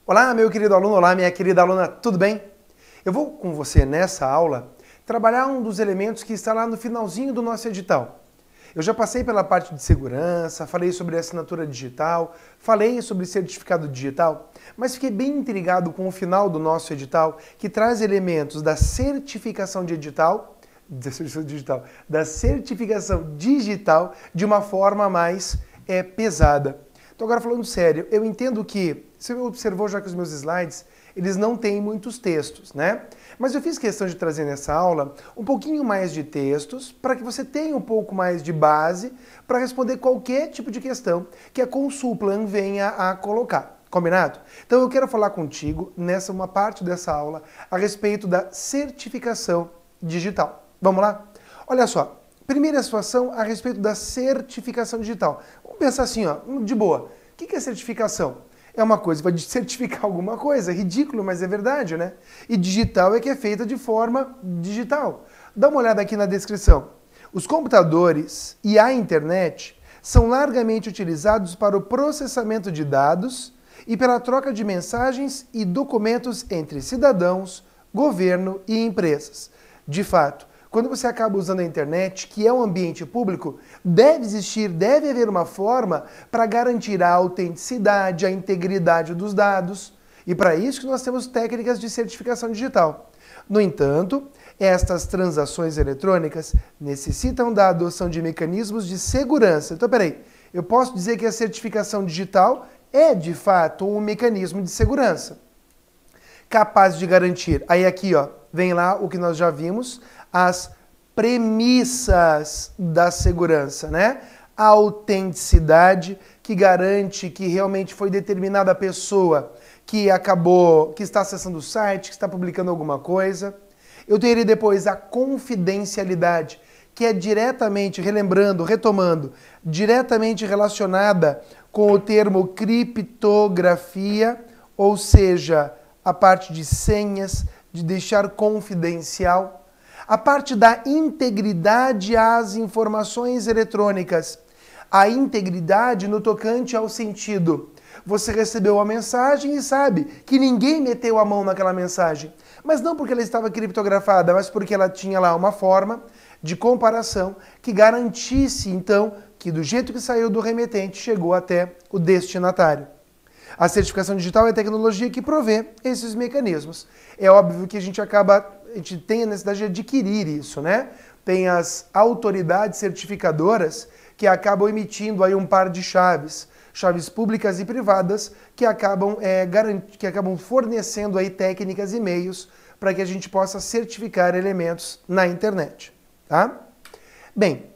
Olá, meu querido aluno, olá, minha querida aluna, tudo bem? Eu vou com você nessa aula trabalhar um dos elementos que está lá no finalzinho do nosso edital. Eu já passei pela parte de segurança, falei sobre assinatura digital, falei sobre certificado digital, mas fiquei bem intrigado com o final do nosso edital, que traz elementos da certificação digital de uma forma mais pesada. Então agora falando sério, eu entendo que, você observou já que os meus slides, eles não têm muitos textos, né? Mas eu fiz questão de trazer nessa aula um pouquinho mais de textos para que você tenha um pouco mais de base para responder qualquer tipo de questão que a Consulplan venha a colocar. Combinado? Então eu quero falar contigo nessa uma parte dessa aula a respeito da certificação digital. Vamos lá? Olha só. Primeira situação a respeito da certificação digital. Vamos pensar assim, ó, de boa. O que é certificação? É uma coisa que vai certificar alguma coisa. É ridículo, mas é verdade, né? E digital é que é feita de forma digital. Dá uma olhada aqui na descrição. Os computadores e a internet são largamente utilizados para o processamento de dados e pela troca de mensagens e documentos entre cidadãos, governo e empresas. De fato, quando você acaba usando a internet, que é um ambiente público, deve haver uma forma para garantir a autenticidade, a integridade dos dados. E para isso que nós temos técnicas de certificação digital. No entanto, estas transações eletrônicas necessitam da adoção de mecanismos de segurança. Então, peraí, eu posso dizer que a certificação digital é, de fato, um mecanismo de segurança capaz de garantir. Aí aqui, ó, vem lá o que nós já vimos, as premissas da segurança, né? A autenticidade que garante que realmente foi determinada a pessoa que está acessando o site, que está publicando alguma coisa. Eu teria depois a confidencialidade, que é diretamente, retomando, diretamente relacionada com o termo criptografia, ou seja, a parte de senhas, de deixar confidencial. A parte da integridade às informações eletrônicas. A integridade no tocante ao sentido. Você recebeu a mensagem e sabe que ninguém meteu a mão naquela mensagem. Mas não porque ela estava criptografada, mas porque ela tinha lá uma forma de comparação que garantisse, então, que do jeito que saiu do remetente, chegou até o destinatário. A certificação digital é a tecnologia que provê esses mecanismos. É óbvio que a gente tem a necessidade de adquirir isso, né? Tem as autoridades certificadoras que acabam emitindo aí um par de chaves públicas e privadas, que acabam fornecendo aí técnicas e meios para que a gente possa certificar elementos na internet, tá? Bem,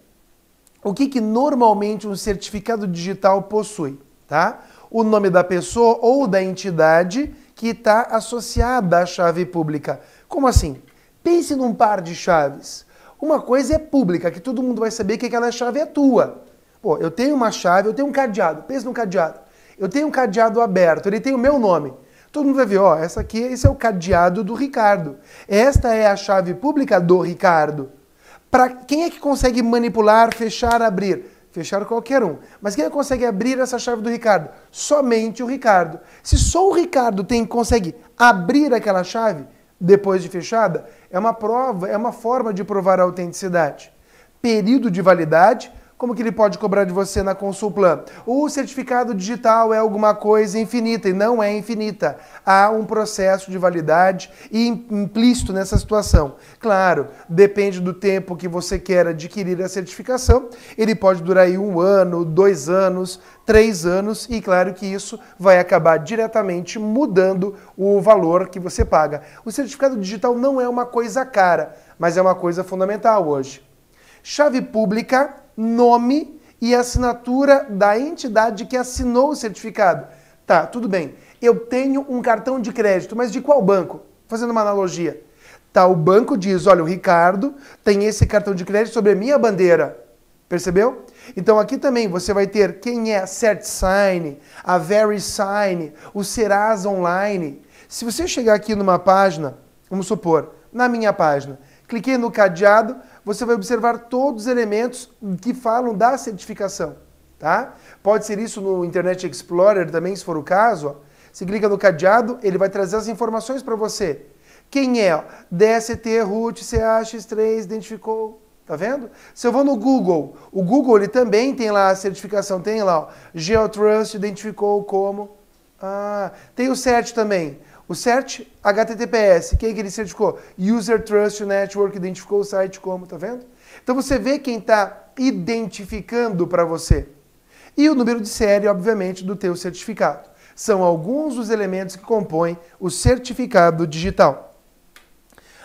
o que normalmente um certificado digital possui, tá? O nome da pessoa ou da entidade que está associada à chave pública. Como assim? Pense num par de chaves. Uma coisa é pública, que todo mundo vai saber que aquela chave é tua. Pô, eu tenho uma chave, eu tenho um cadeado. Pense num cadeado. Eu tenho um cadeado aberto, ele tem o meu nome. Todo mundo vai ver, ó, esse é o cadeado do Ricardo. Esta é a chave pública do Ricardo. Para quem é que consegue manipular, fechar, abrir? Fechar qualquer um. Mas quem consegue abrir essa chave do Ricardo? Somente o Ricardo. Se só o Ricardo consegue abrir aquela chave, depois de fechada, é uma prova, é uma forma de provar a autenticidade. Período de validade, como que ele pode cobrar de você na Consulplan? O certificado digital é alguma coisa infinita, e não é infinita. Há um processo de validade implícito nessa situação. Claro, depende do tempo que você quer adquirir a certificação, ele pode durar aí 1 ano, 2 anos, 3 anos, e claro que isso vai acabar diretamente mudando o valor que você paga. O certificado digital não é uma coisa cara, mas é uma coisa fundamental hoje. Chave pública, nome e assinatura da entidade que assinou o certificado. Tá, tudo bem. Eu tenho um cartão de crédito, mas de qual banco? Fazendo uma analogia. Tá, o banco diz, olha, o Ricardo tem esse cartão de crédito sobre a minha bandeira. Percebeu? Então aqui também você vai ter quem é a CertSign, a VeriSign, o Serasa Online. Se você chegar aqui numa página, vamos supor, na minha página, cliquei no cadeado, você vai observar todos os elementos que falam da certificação, tá? Pode ser isso no Internet Explorer também, se for o caso, ó. Você clica no cadeado, ele vai trazer as informações para você. Quem é? DST, root, CAX3, identificou. Tá vendo? Se eu vou no Google, o Google ele também tem lá a certificação, tem lá, ó, GeoTrust identificou como. Tem o CERT também. O CERT HTTPS, quem que ele certificou? User Trust Network identificou o site como, tá vendo? Então você vê quem está identificando para você. E o número de série, obviamente, do teu certificado. São alguns dos elementos que compõem o certificado digital.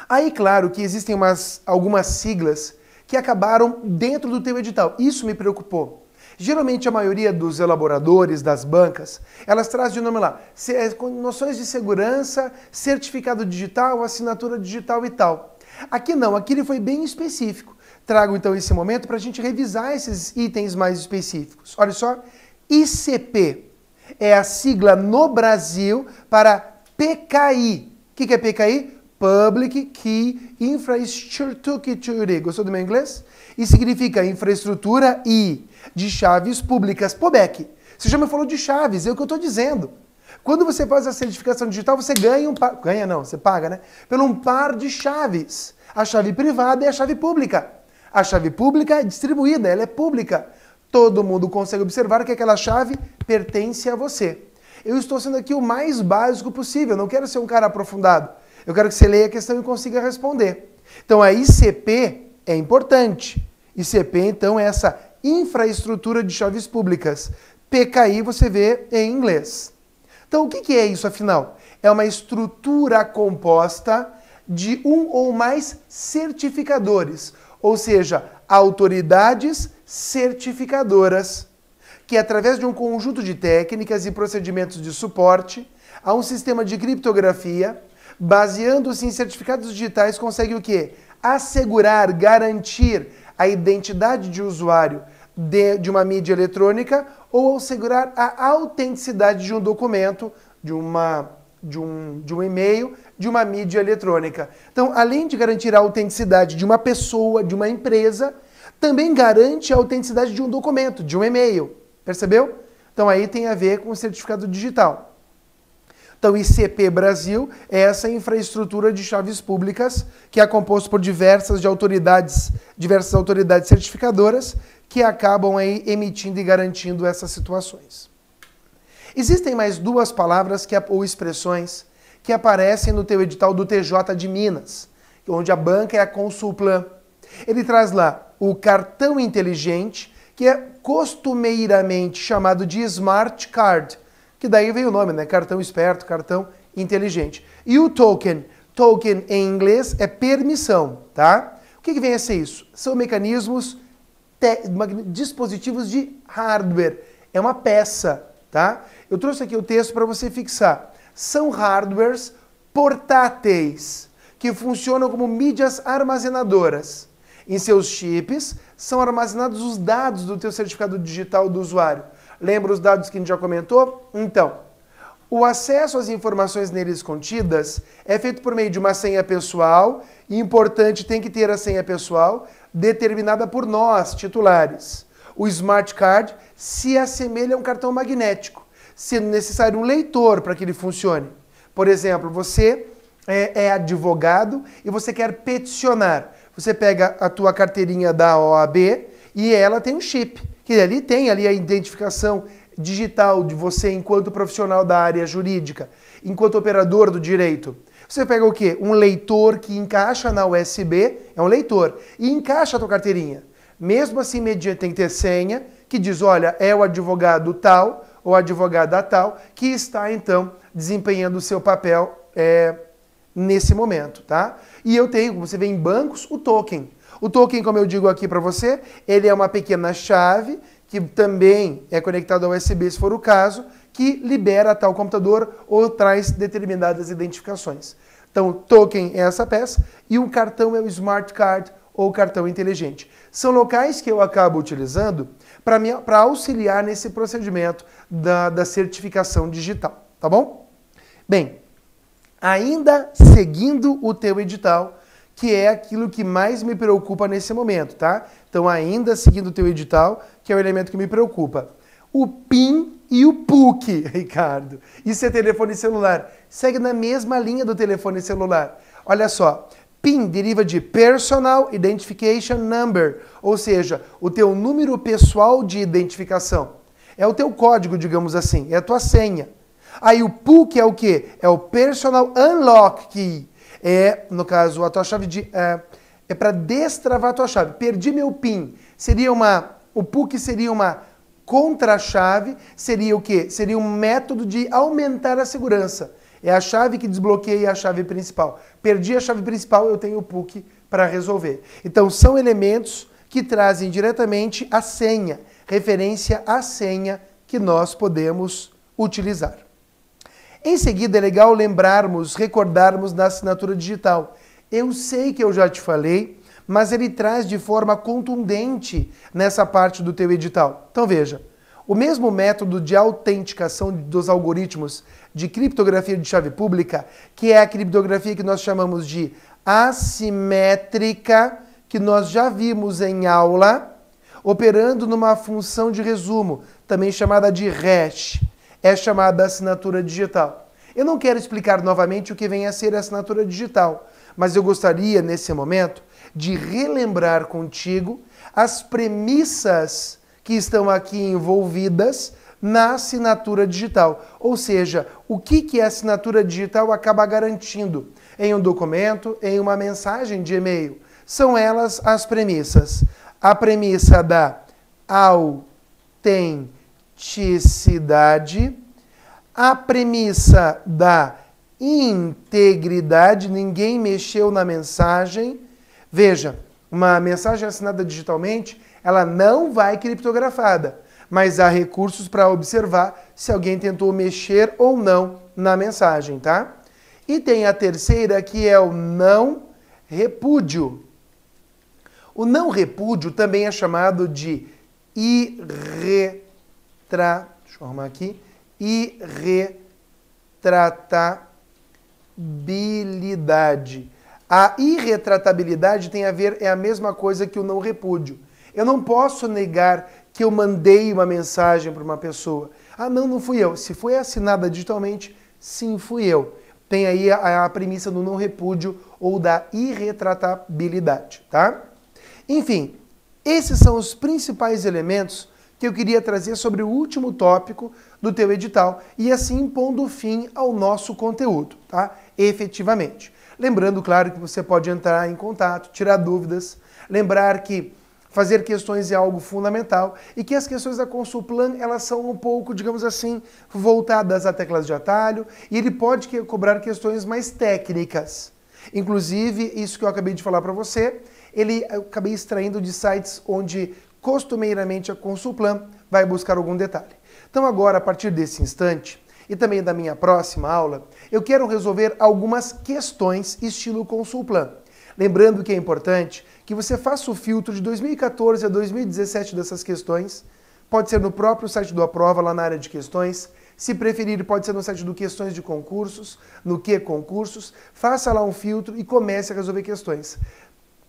Aí, claro que existem algumas siglas que acabaram dentro do teu edital. Isso me preocupou. Geralmente a maioria dos elaboradores, das bancas, elas trazem o nome lá, noções de segurança, certificado digital, assinatura digital e tal. Aqui não, aqui ele foi bem específico. Trago então esse momento para a gente revisar esses itens mais específicos. Olha só, ICP é a sigla no Brasil para PKI. O que é PKI? Public Key Infrastructure. Gostou do meu inglês? E significa infraestrutura e de chaves públicas. POBEC. Você já me falou de chaves, é o que eu estou dizendo. Quando você faz a certificação digital, você ganha um par... Ganha não, você paga, né? Pelo um par de chaves. A chave privada e a chave pública. A chave pública é distribuída, ela é pública. Todo mundo consegue observar que aquela chave pertence a você. Eu estou sendo aqui o mais básico possível, não quero ser um cara aprofundado. Eu quero que você leia a questão e consiga responder. Então, a ICP é importante. ICP, então, é essa infraestrutura de chaves públicas. PKI você vê em inglês. Então, o que é isso, afinal? É uma estrutura composta de um ou mais certificadores, ou seja, autoridades certificadoras, que através de um conjunto de técnicas e procedimentos de suporte a um sistema de criptografia, baseando-se em certificados digitais, consegue o quê? Assegurar, garantir a identidade de usuário de uma mídia eletrônica ou assegurar a autenticidade de um documento, de um e-mail, de uma mídia eletrônica. Então, além de garantir a autenticidade de uma pessoa, de uma empresa, também garante a autenticidade de um documento, de um e-mail. Percebeu? Então, aí tem a ver com o certificado digital. Então, ICP Brasil é essa infraestrutura de chaves públicas que é composto por diversas autoridades certificadoras que acabam aí emitindo e garantindo essas situações. Existem mais duas palavras ou expressões que aparecem no teu edital do TJ de Minas, onde a banca é a Consulplan. Ele traz lá o cartão inteligente, que é costumeiramente chamado de Smart Card, que daí veio o nome, né? Cartão esperto, cartão inteligente. E o token? Token em inglês é permissão, tá? O que vem a ser isso? São mecanismos, dispositivos de hardware. É uma peça, tá? Eu trouxe aqui o texto para você fixar. São hardwares portáteis, que funcionam como mídias armazenadoras. Em seus chips são armazenados os dados do teu certificado digital do usuário. Lembra os dados que a gente já comentou? Então, o acesso às informações neles contidas é feito por meio de uma senha pessoal, e importante, tem que ter a senha pessoal determinada por nós, titulares. O Smart Card se assemelha a um cartão magnético, sendo necessário um leitor para que ele funcione. Por exemplo, você é advogado e você quer peticionar. Você pega a tua carteirinha da OAB e ela tem um chip, que ali tem a identificação digital de você enquanto profissional da área jurídica, enquanto operador do direito. Você pega o quê? Um leitor que encaixa na USB, é um leitor, e encaixa a tua carteirinha. Mesmo assim, tem que ter senha, que diz, olha, é o advogado tal, ou advogada tal, que está, então, desempenhando o seu papel nesse momento, tá? E eu tenho, como você vê em bancos, o token. O token, como eu digo aqui para você, ele é uma pequena chave, que também é conectado ao USB, se for o caso, que libera tal computador ou traz determinadas identificações. Então, o token é essa peça e o cartão é o Smart Card ou cartão inteligente. São locais que eu acabo utilizando para auxiliar nesse procedimento da certificação digital, tá bom? Bem, ainda seguindo o teu edital, que é aquilo que mais me preocupa nesse momento, tá? Então, ainda seguindo o teu edital, que é o elemento que me preocupa. O PIN E o PUC, Ricardo, isso é telefone celular, segue na mesma linha do telefone celular. Olha só, PIN deriva de Personal Identification Number, ou seja, o teu número pessoal de identificação. É o teu código, digamos assim, é a tua senha. Aí o PUC é o quê? É o Personal Unlock Key. É, no caso, a tua chave de... É para destravar a tua chave. Perdi meu PIN. O PUC seria uma contra-chave, seria o quê? Seria um método de aumentar a segurança. É a chave que desbloqueia a chave principal. Perdi a chave principal, eu tenho o PUC para resolver. Então, são elementos que trazem diretamente a senha, referência à senha que nós podemos utilizar. Em seguida, é legal recordarmos da assinatura digital. Eu sei que eu já te falei, mas ele traz de forma contundente nessa parte do teu edital. Então veja, o mesmo método de autenticação dos algoritmos de criptografia de chave pública, que é a criptografia que nós chamamos de assimétrica, que nós já vimos em aula, operando numa função de resumo, também chamada de hash, é chamada assinatura digital. Eu não quero explicar novamente o que vem a ser a assinatura digital, mas eu gostaria, nesse momento, de relembrar contigo as premissas que estão aqui envolvidas na assinatura digital. Ou seja, o que a assinatura digital acaba garantindo em um documento, em uma mensagem de e-mail. São elas as premissas. A premissa da autenticidade, a premissa da integridade, ninguém mexeu na mensagem. Veja, uma mensagem assinada digitalmente, ela não vai criptografada, mas há recursos para observar se alguém tentou mexer ou não na mensagem, tá? E tem a terceira, que é o não repúdio. O não repúdio também é chamado de irretratabilidade. A irretratabilidade tem a ver, é a mesma coisa que o não repúdio. Eu não posso negar que eu mandei uma mensagem para uma pessoa. Ah, não fui eu. Se foi assinada digitalmente, sim, fui eu. Tem aí a premissa do não repúdio ou da irretratabilidade, tá? Enfim, esses são os principais elementos que eu queria trazer sobre o último tópico do teu edital e assim pondo fim ao nosso conteúdo, tá? Efetivamente. Lembrando, claro, que você pode entrar em contato, tirar dúvidas, lembrar que fazer questões é algo fundamental e que as questões da Consulplan, elas são um pouco, digamos assim, voltadas a teclas de atalho e ele pode cobrar questões mais técnicas. Inclusive, isso que eu acabei de falar para você, eu acabei extraindo de sites onde costumeiramente a Consulplan vai buscar algum detalhe. Então agora, a partir desse instante, e também da minha próxima aula, eu quero resolver algumas questões estilo Consulplan. Lembrando que é importante que você faça o filtro de 2014 a 2017 dessas questões. Pode ser no próprio site do Aprova, lá na área de questões. Se preferir, pode ser no site do Questões de Concursos, no Que Concursos. Faça lá um filtro e comece a resolver questões.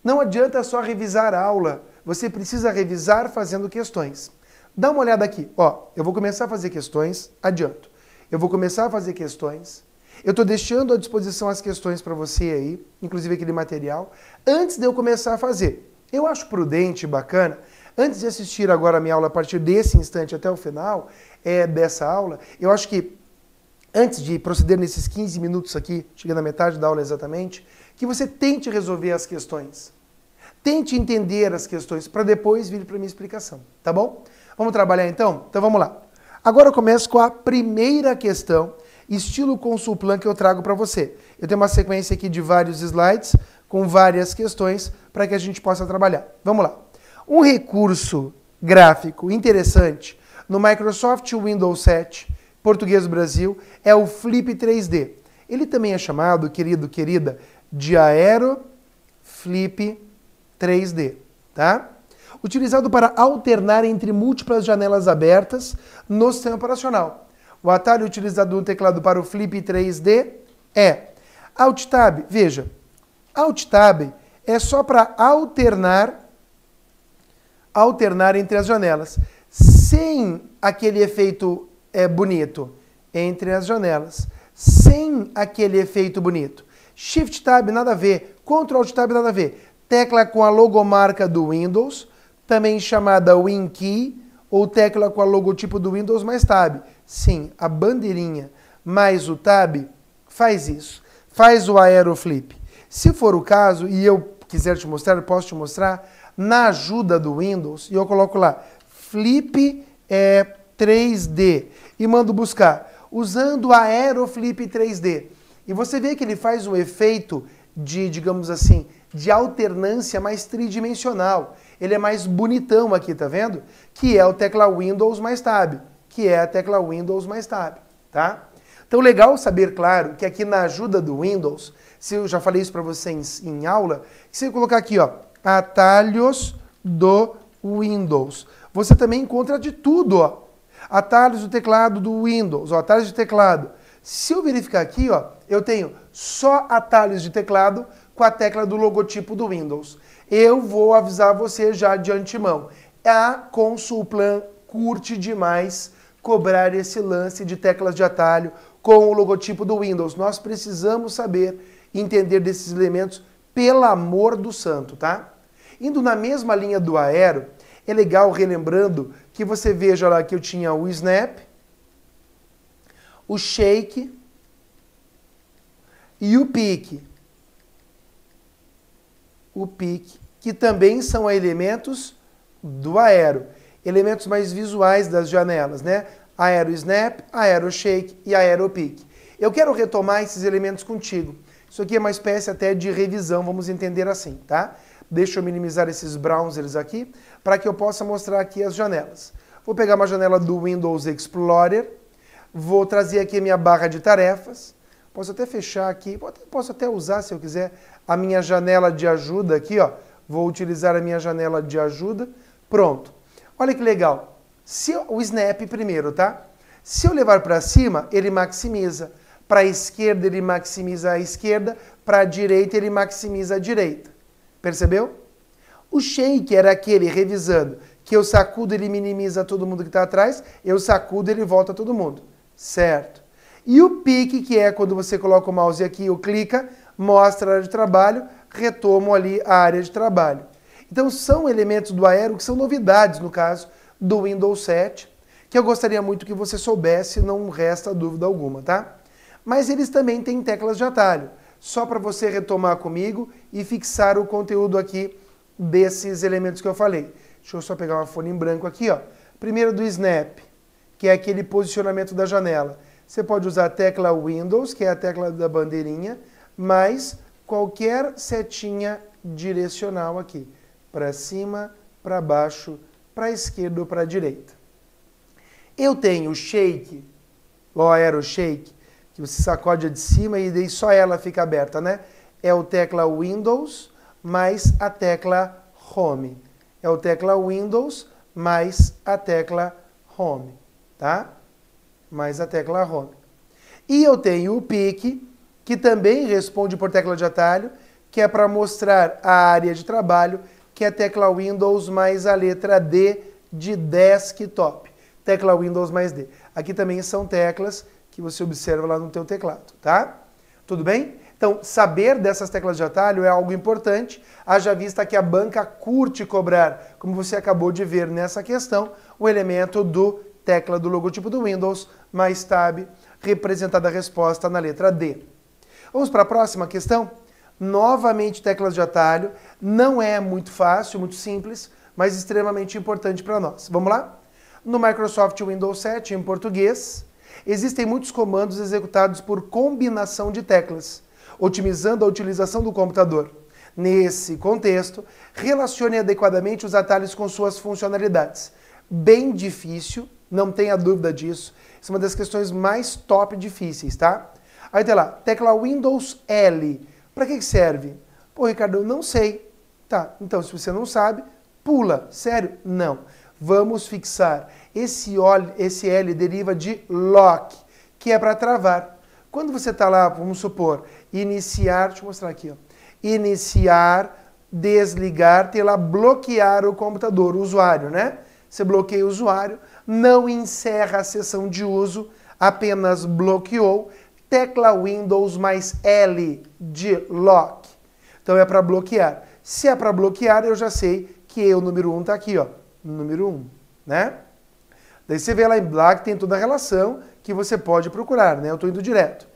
Não adianta só revisar a aula, você precisa revisar fazendo questões. Dá uma olhada aqui, ó, eu vou começar a fazer questões, adianto. Eu vou começar a fazer questões. Eu estou deixando à disposição as questões para você aí, inclusive aquele material, antes de eu começar a fazer. Eu acho prudente e bacana, antes de assistir agora a minha aula a partir desse instante até o final dessa aula, eu acho que antes de proceder nesses 15 minutos aqui, chegando à metade da aula exatamente, que você tente resolver as questões. Tente entender as questões para depois vir para a minha explicação, tá bom? Vamos trabalhar então? Então vamos lá. Agora eu começo com a primeira questão, estilo Consulplan, que eu trago para você. Eu tenho uma sequência aqui de vários slides com várias questões para que a gente possa trabalhar. Vamos lá. Um recurso gráfico interessante no Microsoft Windows 7, português do Brasil, é o Flip 3D. Ele também é chamado, querida, de Aero Flip 3D, tá? Utilizado para alternar entre múltiplas janelas abertas no sistema operacional. O atalho utilizado no teclado para o Flip 3D é Alt Tab. Veja, Alt Tab é só para alternar entre as janelas, sem aquele efeito bonito entre as janelas, sem aquele efeito bonito. Shift Tab nada a ver, Ctrl Alt Tab nada a ver. Tecla com a logomarca do Windows, também chamada Win Key, ou tecla com a logotipo do Windows mais Tab. Sim, a bandeirinha mais o Tab faz isso, faz o aeroflip. Se for o caso, e eu quiser te mostrar, eu posso te mostrar, na ajuda do Windows, e eu coloco lá, Flip 3D, e mando buscar, usando a Aeroflip 3D. E você vê que ele faz um efeito de, digamos assim, de alternância mais tridimensional. Ele é mais bonitão aqui, tá vendo? Que é o tecla Windows mais Tab, que é a tecla Windows mais Tab, tá? Então, legal saber, claro, que aqui na ajuda do Windows, se eu já falei isso para vocês em aula, que se eu colocar aqui, ó, atalhos do Windows, você também encontra de tudo, ó. Atalhos do teclado do Windows, ó, atalhos de teclado. Se eu verificar aqui, ó, eu tenho só atalhos de teclado com a tecla do logotipo do Windows. Eu vou avisar você já de antemão. A Consulplan curte demais cobrar esse lance de teclas de atalho com o logotipo do Windows. Nós precisamos saber entender desses elementos, pelo amor do santo, tá? Indo na mesma linha do Aero, é legal, relembrando, que você veja lá que eu tinha o Snap, o Shake e o Pique. O Pique, que também são elementos do Aero. Elementos mais visuais das janelas, né? Aero Snap, Aero Shake e Aero Pique. Eu quero retomar esses elementos contigo. Isso aqui é uma espécie até de revisão, vamos entender assim, tá? Deixa eu minimizar esses browsers aqui, para que eu possa mostrar aqui as janelas. Vou pegar uma janela do Windows Explorer, vou trazer aqui a minha barra de tarefas, posso até fechar aqui, posso até usar, se eu quiser, a minha janela de ajuda aqui, ó. Vou utilizar a minha janela de ajuda, pronto. Olha que legal. O Snap primeiro, tá? Se eu levar para cima, ele maximiza. Para a esquerda, ele maximiza a esquerda. Para a direita, ele maximiza a direita. Percebeu? O Shake era aquele, revisando, que eu sacudo, ele minimiza todo mundo que está atrás, eu sacudo, ele volta todo mundo. Certo. E o Pique, que é quando você coloca o mouse aqui, ou clica, mostra a área de trabalho, retomo ali a área de trabalho. Então são elementos do Aero que são novidades, no caso, do Windows 7, que eu gostaria muito que você soubesse, não resta dúvida alguma, tá? Mas eles também têm teclas de atalho, só para você retomar comigo e fixar o conteúdo aqui desses elementos que eu falei. Deixa eu só pegar uma folha em branco aqui, ó. Primeiro do Snap, que é aquele posicionamento da janela. Você pode usar a tecla Windows, que é a tecla da bandeirinha, mais qualquer setinha direcional aqui. Para cima, para baixo, para a esquerda ou para a direita. Eu tenho o Shake, o Aero Shake, que você sacode de cima e daí só ela fica aberta, né? É o tecla Windows mais a tecla Home. É o tecla Windows mais a tecla Home, tá? Mais a tecla Home. E eu tenho o Pique, que também responde por tecla de atalho, que é para mostrar a área de trabalho, que é a tecla Windows mais a letra D de desktop. Tecla Windows mais D. Aqui também são teclas que você observa lá no teu teclado, tá? Tudo bem? Então, saber dessas teclas de atalho é algo importante, haja vista que a banca curte cobrar, como você acabou de ver nessa questão, o elemento do tecla do logotipo do Windows mais Tab, representada a resposta na letra D. Vamos para a próxima questão? Novamente, teclas de atalho. Não é muito fácil, muito simples, mas extremamente importante para nós. Vamos lá? No Microsoft Windows 7, em português, existem muitos comandos executados por combinação de teclas, otimizando a utilização do computador. Nesse contexto, relacione adequadamente os atalhos com suas funcionalidades. Bem difícil, não tenha dúvida disso. Essa é uma das questões mais top difíceis, tá? Aí tem lá, tecla Windows L. Para que serve? Pô, Ricardo, eu não sei. Tá, então se você não sabe, pula. Sério? Não. Vamos fixar. Esse L deriva de lock, que é para travar. Quando você está lá, vamos supor, iniciar, deixa eu mostrar aqui, ó. Iniciar, desligar, tem lá bloquear o computador, o usuário, né? você bloqueia o usuário, não encerra a sessão de uso, apenas bloqueou, tecla Windows mais L de lock. Então é para bloquear. Se é para bloquear, eu já sei que o número 1 está aqui, ó, número 1, né? Daí você vê lá em Black, tem toda a relação que você pode procurar, né? Eu estou indo direto.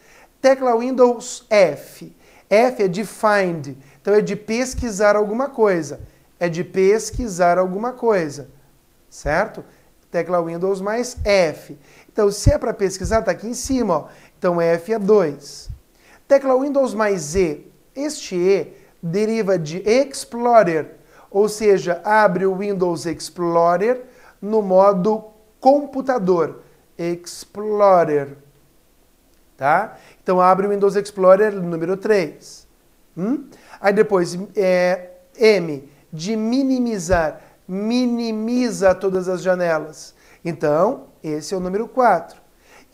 Tecla Windows F. F é de find, então é de pesquisar alguma coisa. É de pesquisar alguma coisa, certo? Tecla Windows mais F. Então, se é para pesquisar, está aqui em cima, ó. Então, F é 2. Tecla Windows mais E. Este E deriva de Explorer, ou seja, abre o Windows Explorer no modo computador. Explorer. Tá? Então, abre o Windows Explorer número 3. Aí depois, M, de minimizar. Minimiza todas as janelas. Então, esse é o número 4.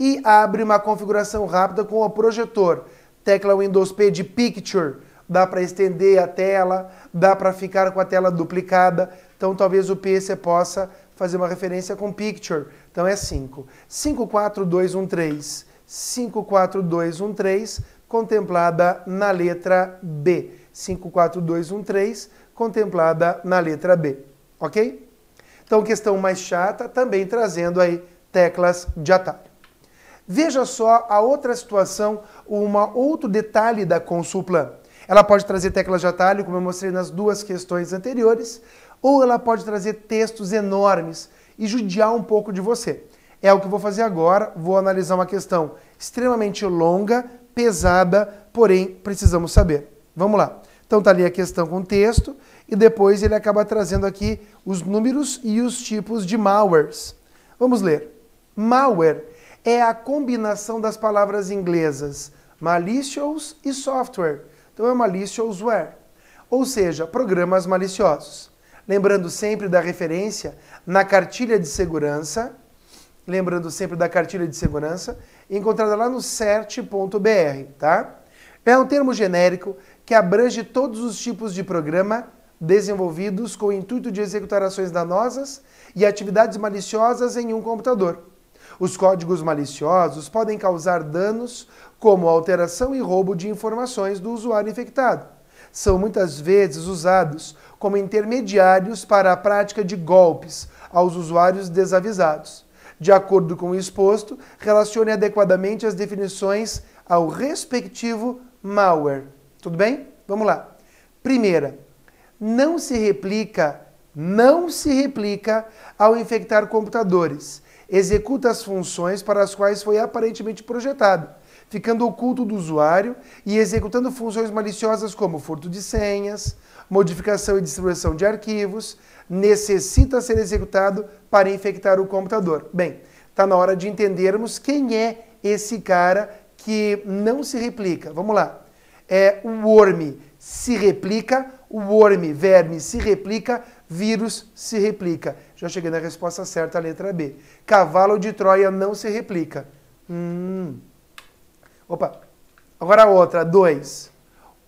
E abre uma configuração rápida com o projetor. Tecla Windows P de Picture. Dá para estender a tela, dá para ficar com a tela duplicada. Então, talvez o P você possa fazer uma referência com Picture. Então, é 5. 54213. 54213, contemplada na letra B. 54213, contemplada na letra B. Ok? Então, questão mais chata, também trazendo aí teclas de atalho. Veja só a outra situação, outro detalhe da Consulplan. Ela pode trazer teclas de atalho, como eu mostrei nas duas questões anteriores, ou ela pode trazer textos enormes e judiar um pouco de você. É o que eu vou fazer agora, vou analisar uma questão extremamente longa, pesada, porém precisamos saber. Vamos lá. Então está ali a questão com texto e depois ele acaba trazendo aqui os números e os tipos de malwares. Vamos ler. Malware é a combinação das palavras inglesas malicious e software. Então é maliciousware, ou seja, programas maliciosos. Lembrando sempre da referência na cartilha de segurança, encontrada lá no cert.br, tá? É um termo genérico que abrange todos os tipos de programa desenvolvidos com o intuito de executar ações danosas e atividades maliciosas em um computador. Os códigos maliciosos podem causar danos como alteração e roubo de informações do usuário infectado. São muitas vezes usados como intermediários para a prática de golpes aos usuários desavisados. De acordo com o exposto, relacione adequadamente as definições ao respectivo malware. Tudo bem? Vamos lá. Primeira, não se replica ao infectar computadores. Executa as funções para as quais foi aparentemente projetado, ficando oculto do usuário e executando funções maliciosas como furto de senhas, modificação e distribuição de arquivos, necessita ser executado para infectar o computador. Bem, está na hora de entendermos quem é esse cara que não se replica. Vamos lá. O worm se replica, o worm, verme, se replica, vírus se replica. Já cheguei na resposta certa, a letra B. Cavalo de Troia não se replica. Opa. Agora a outra, 2.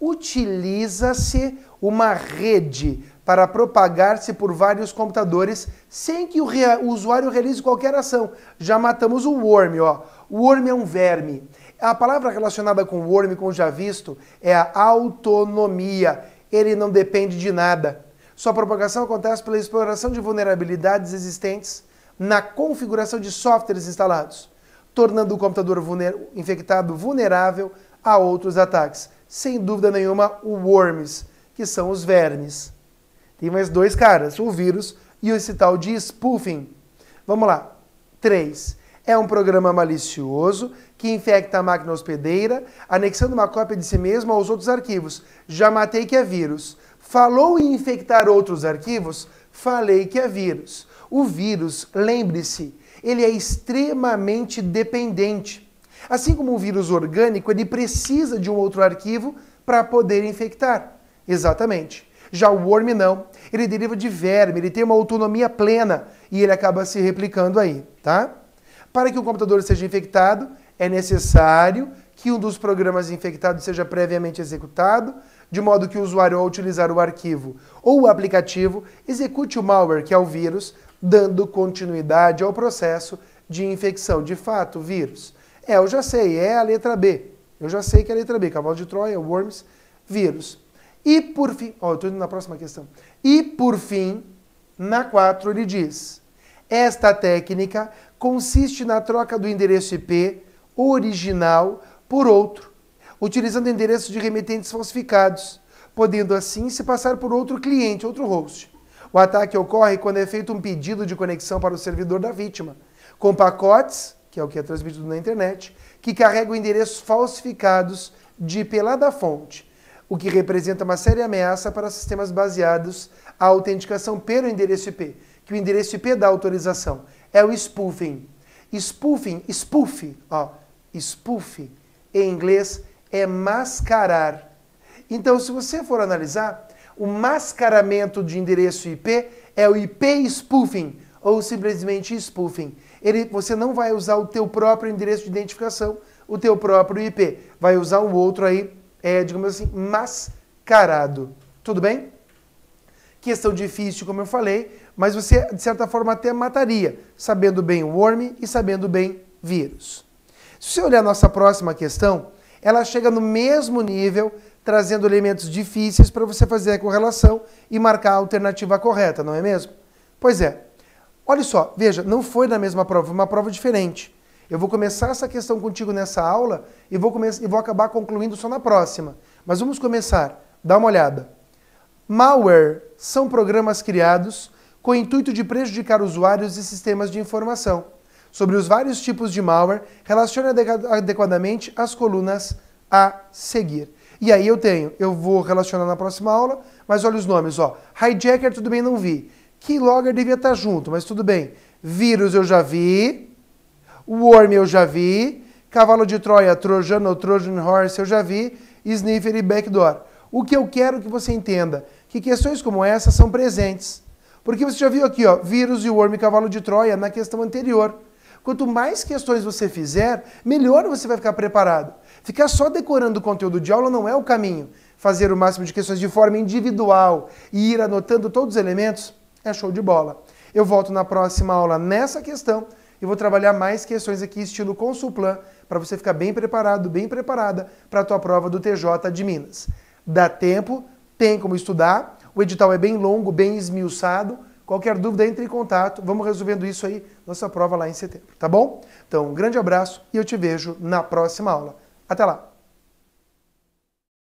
Utiliza-se uma rede para propagar-se por vários computadores sem que o usuário realize qualquer ação. Já matamos o worm, ó. O worm é um verme. A palavra relacionada com o worm, como já visto, é a autonomia. Ele não depende de nada. Sua propagação acontece pela exploração de vulnerabilidades existentes na configuração de softwares instalados, tornando o computador infectado vulnerável a outros ataques. Sem dúvida nenhuma, o worms, que são os vermes. Tem mais 2 caras, o vírus e esse tal de spoofing. Vamos lá. 3. É um programa malicioso que infecta a máquina hospedeira, anexando uma cópia de si mesmo aos outros arquivos. Já matei que é vírus. Falou em infectar outros arquivos? Falei que é vírus. O vírus, lembre-se, ele é extremamente dependente. Assim como um vírus orgânico, ele precisa de um outro arquivo para poder infectar. Exatamente. Já o worm não. Ele deriva de verme, ele tem uma autonomia plena e ele acaba se replicando aí, tá? Para que o computador seja infectado, é necessário que um dos programas infectados seja previamente executado, de modo que o usuário, ao utilizar o arquivo ou o aplicativo, execute o malware, que é o vírus, dando continuidade ao processo de infecção. De fato, vírus. Eu já sei, é a letra B. Eu já sei que é a letra B, cavalo de Troia, worms, vírus. E por fim, eu estou indo na próxima questão. E por fim, na 4 ele diz, esta técnica consiste na troca do endereço IP original por outro, utilizando endereços de remetentes falsificados, podendo assim se passar por outro cliente, outro host. O ataque ocorre quando é feito um pedido de conexão para o servidor da vítima, com pacotes, que é o que é transmitido na internet, que carregam endereços falsificados de IP lá da fonte, o que representa uma séria ameaça para sistemas baseados à autenticação pelo endereço IP, que o endereço IP dá autorização. É o spoofing. Spoofing, spoof, em inglês, é mascarar. Então, se você for analisar, o mascaramento de endereço IP é o IP spoofing, ou simplesmente spoofing. Você não vai usar o teu próprio endereço de identificação, o teu próprio IP. Vai usar um outro aí, digamos assim, mascarado. Tudo bem? Questão difícil, como eu falei, mas você, de certa forma, até mataria, sabendo bem o worm e sabendo bem vírus. Se você olhar a nossa próxima questão, ela chega no mesmo nível, trazendo elementos difíceis para você fazer a correlação e marcar a alternativa correta, não é mesmo? Pois é. Olha só, veja, não foi na mesma prova, foi uma prova diferente. Eu vou começar essa questão contigo nessa aula e vou acabar concluindo só na próxima. Mas vamos começar. Dá uma olhada. Malware são programas criados com o intuito de prejudicar usuários e sistemas de informação. Sobre os vários tipos de malware, relacione adequadamente as colunas a seguir. E aí eu vou relacionar na próxima aula, mas olha os nomes, ó. Hijacker, tudo bem, não vi. Keylogger devia estar junto, mas tudo bem. Vírus eu já vi. Worm eu já vi. Cavalo de Troia, Trojan ou Trojan Horse eu já vi. Sniffer e Backdoor. O que eu quero que você entenda, que questões como essa são presentes. Porque você já viu aqui, ó, vírus e worm e cavalo de Troia na questão anterior. Quanto mais questões você fizer, melhor você vai ficar preparado. Ficar só decorando o conteúdo de aula não é o caminho. Fazer o máximo de questões de forma individual e ir anotando todos os elementos é show de bola. Eu volto na próxima aula nessa questão e vou trabalhar mais questões aqui estilo Consulplan para você ficar bem preparado, bem preparada para a tua prova do TJ de Minas. Dá tempo, tem como estudar, o edital é bem longo, bem esmiuçado. Qualquer dúvida, entre em contato, vamos resolvendo isso aí, nossa prova lá em setembro, tá bom? Então, um grande abraço e eu te vejo na próxima aula. Até lá!